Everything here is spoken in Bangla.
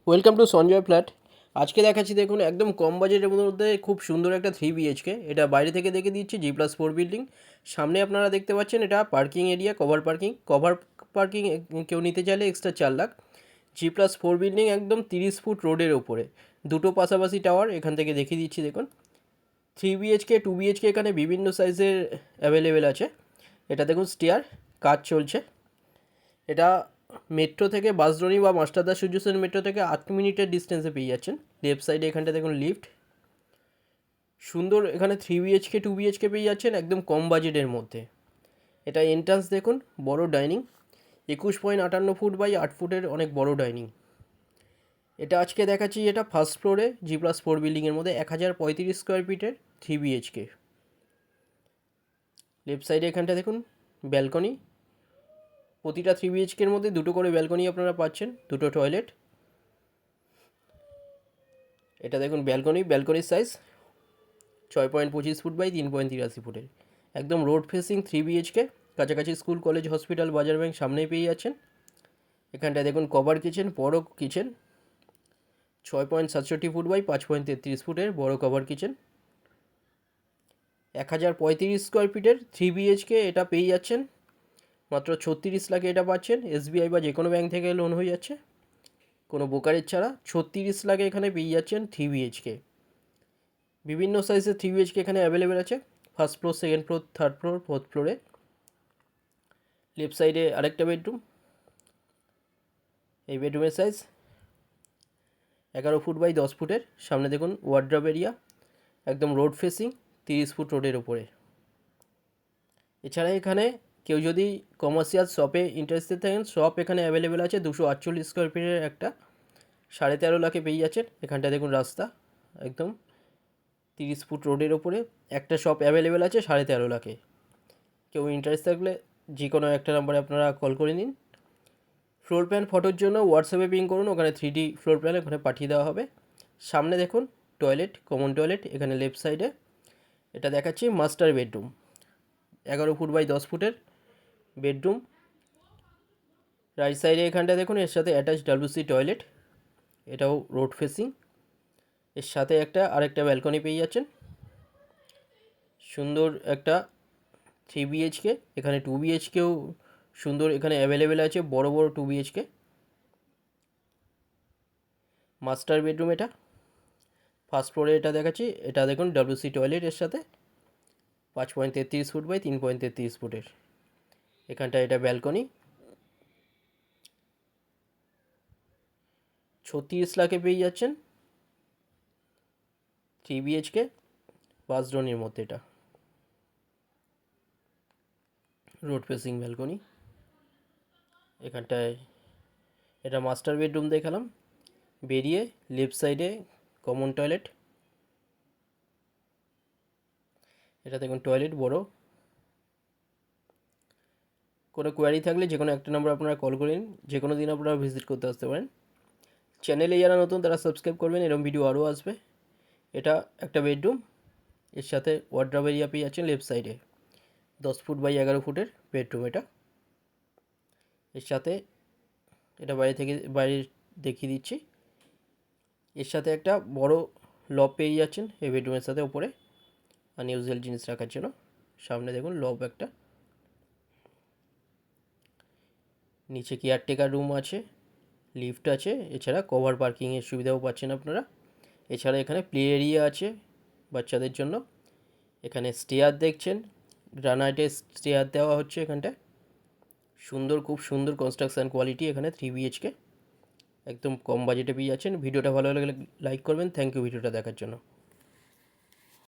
Welcome to Sanjay flat. আজকে দেখাচ্ছি দেখুন একদম কম বাজেটের মধ্যে খুব সুন্দর একটা 3 BHK। এটা বাইরে থেকে দেখে দিচ্ছি, G+4 বিল্ডিং। সামনে আপনারা দেখতে পাচ্ছেন এটা পার্কিং এরিয়া, কভার পার্কিং। কেউ নিতে চাইলে এক্সট্রা 4 লাখ। G+4 বিল্ডিং, একদম 30 ফুট রোডের ওপরে, দুটো পাশাপাশি টাওয়ার। এখান থেকে দেখিয়ে দিচ্ছি দেখুন। 3 BHK, 2 BHK এখানে বিভিন্ন সাইজের অ্যাভেলেবেল আছে। এটা দেখুন স্টেয়ার, কাজ চলছে। এটা মেট্রো থেকে বাঁশদ্রোণী বা মাস্টারদা সূর্য সেন মেট্রো থেকে 8 মিনিটের ডিস্টেন্সে পেয়ে যাচ্ছেন। লেফট সাইডে এখানটা দেখুন লিফট। সুন্দর এখানে 3 BHK, 2 BHK পেয়ে যাচ্ছেন একদম কম বাজেটের মধ্যে। এটা এন্ট্রান্স দেখুন, বড় ডাইনিং, 21.58 ফুট বাই 8 ফুটের অনেক বড় ডাইনিং। এটা আজকে দেখাচ্ছি, এটা ফার্স্ট ফ্লোরে G+4 বিল্ডিংয়ের মধ্যে 1035 স্কোয়ার ফিটের 3 BHK। লেফট সাইডে এখানটা দেখুন ব্যালকনি। প্রতিটা 3 BHKর মধ্যে দুটো করে ব্যালকনি আপনারা পাচ্ছেন, দুটো টয়লেট। এটা দেখুন ব্যালকনির সাইজ 6.25 ফুট বাই 3.83 ফুটের, একদম রোড ফেসিং 3 BHK। কাছাকাছি স্কুল, কলেজ, হসপিটাল, বাজার, ব্যাংক সামনেই পেয়ে যাচ্ছেন। এখানটায় দেখুন কভার কিচেন, বড় কিচেন, 6.67 ফুট বাই 5.33 ফুটের বড় কভার কিচেন। 1035 স্কোয়ার ফিটের 3 BHK এটা পেয়ে যাচ্ছেন মাত্র 36 লাখে। এটা পাচ্ছেন SBI বা যে কোনো ব্যাংক থেকে লোন হয়ে যাচ্ছে, কোনো ব্রোকারেজ ছাড়া। 36 লাখে এখানে পেয়ে যাচ্ছেন 3 BHK। বিভিন্ন সাইজের 3 BHK এখানে অ্যাভেলেবেল আছে। First floor, second floor, third floor, fourth ফ্লোরে। লেফট সাইডে আরেকটা বেডরুম। এই বেডরুমের সাইজ 11 ফুট বাই 10 ফুটের। সামনে দেখুন ওয়ার্ড্রপ এরিয়া, একদম রোড ফেসিং, 30 ফুট রোডের ওপরে। এছাড়া এখানে কেউ যদি কমার্শিয়াল শপে ইন্টারেস্টেড থাকেন, শপ এখানে অ্যাভেলেবেল আছে 248 স্কোয়ার ফিটের একটা, 13.5 লাখে পেয়ে যাচ্ছেন। এখানটা দেখুন রাস্তা, একদম 30 ফুট রোডের ওপরে একটা শপ অ্যাভেলেবেল আছে 13.5 লাখে। কেউ ইন্টারেস্ট থাকলে যে কোনো একটা নাম্বারে আপনারা কল করে নিন। ফ্লোর প্ল্যান ফটোর জন্য হোয়াটসঅ্যাপে পিং করুন, ওখানে 3D ফ্লোর প্ল্যান ওখানে পাঠিয়ে দেওয়া হবে। সামনে দেখুন টয়লেট, কমন টয়লেট। এখানে লেফট সাইডে এটা দেখাচ্ছি মাস্টার বেডরুম, 11 ফুট বাই 10 ফুটের বেডরুম। রাইট সাইডে এখানটা দেখুন এর সাথে অ্যাটাচ WC টয়লেট, এটাও রোড ফেসিং। এর সাথে আরেকটা ব্যালকনি পেয়ে যাচ্ছেন। সুন্দর একটা 3 BHK। এখানে 2 BHKও সুন্দর এখানে অ্যাভেলেবেল আছে, বড় বড় 2 BHK। মাস্টার বেডরুম এটা, ফার্স্ট ফ্লোরে এটা দেখাচ্ছি। এটা দেখুন WC টয়লেট এর সাথে, 5.33 ফুট বাই 3.33 ফুটের। এখানটা এটা ব্যালকনি। 36 লাখে পেয়ে যাচ্ছেন 3 BHK বাঁশদ্রোণীর মধ্যে। এটা রোড ফেসিং ব্যালকনি। এখানটায় এটা মাস্টার বেডরুম দেখালাম। বেরিয়ে লেফট সাইডে কমন টয়লেট। এটা দেখুন টয়লেট বড়। কোনো কোয়ারি থাকলে যে কোনো একটা নাম্বার আপনারা কল করে নিন, যে কোনো দিন আপনারা ভিজিট করতে আসতে পারেন। চ্যানেলে যারা নতুন তারা সাবস্ক্রাইব করবেন, এরকম ভিডিও আরও আসবে। এটা একটা বেডরুম, এর সাথে ওয়ার্ড্রপ এরিয়া পেয়ে যাচ্ছেন লেফট সাইডে, 10 ফুট বাই 11 ফুটের বেডরুম এটা। এর সাথে এটা বাইরে দেখিয়ে দিচ্ছি। এর সাথে একটা বড় লব পেয়ে যাচ্ছেন এই বেডরুমের সাথে ওপরে, আনইউজুয়াল জিনিস রাখার জন্য। সামনে দেখুন লব একটা। নিচে কেয়ারটেকার রুম আছে, লিফট আছে। এছাড়া কভার পার্কিংয়ের সুবিধাও পাচ্ছেন আপনারা। এছাড়া এখানে প্লে এরিয়া আছে বাচ্চাদের জন্য। এখানে স্টেয়ার দেখছেন, গ্রানাইটের স্টেয়ার দেওয়া হচ্ছে এখানটায়। সুন্দর, খুব সুন্দর কনস্ট্রাকশান কোয়ালিটি এখানে 3 BHK। একদম কম বাজেটে পেয়ে যাচ্ছেন। ভিডিওটা ভালো লাগলে লাইক করবেন। থ্যাংক ইউ ভিডিওটা দেখার জন্য।